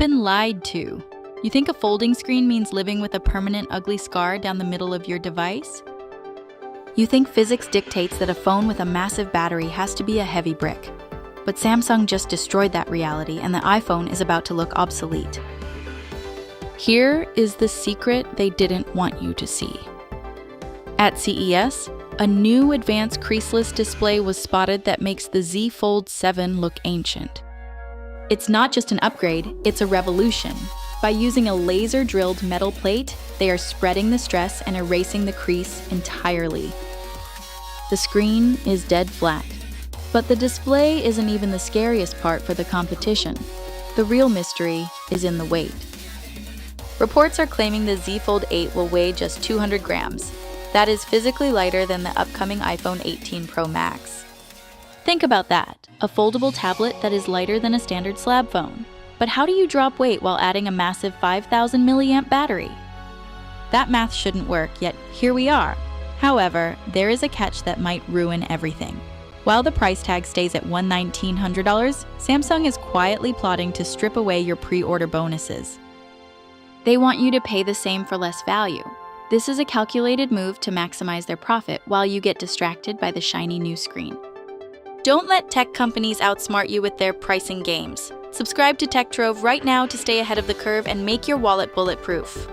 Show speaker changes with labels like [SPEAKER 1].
[SPEAKER 1] been lied to. You think a folding screen means living with a permanent ugly scar down the middle of your device? You think physics dictates that a phone with a massive battery has to be a heavy brick. But Samsung just destroyed that reality, and the iPhone is about to look obsolete. Here is the secret they didn't want you to see. At CES, a new advanced creaseless display was spotted that makes the Z Fold 7 look ancient. It's not just an upgrade, it's a revolution. By using a laser-drilled metal plate, they are spreading the stress and erasing the crease entirely. The screen is dead flat. But the display isn't even the scariest part for the competition. The real mystery is in the weight. Reports are claiming the Z Fold 8 will weigh just 200 grams. That is physically lighter than the upcoming iPhone 18 Pro Max. Think about that, a foldable tablet that is lighter than a standard slab phone. But how do you drop weight while adding a massive 5,000 milliamp battery? That math shouldn't work, yet here we are. However, there is a catch that might ruin everything. While the price tag stays at $1,900, Samsung is quietly plotting to strip away your pre-order bonuses. They want you to pay the same for less value. This is a calculated move to maximize their profit while you get distracted by the shiny new screen. Don't let tech companies outsmart you with their pricing games. Subscribe to Techtrove right now to stay ahead of the curve and make your wallet bulletproof.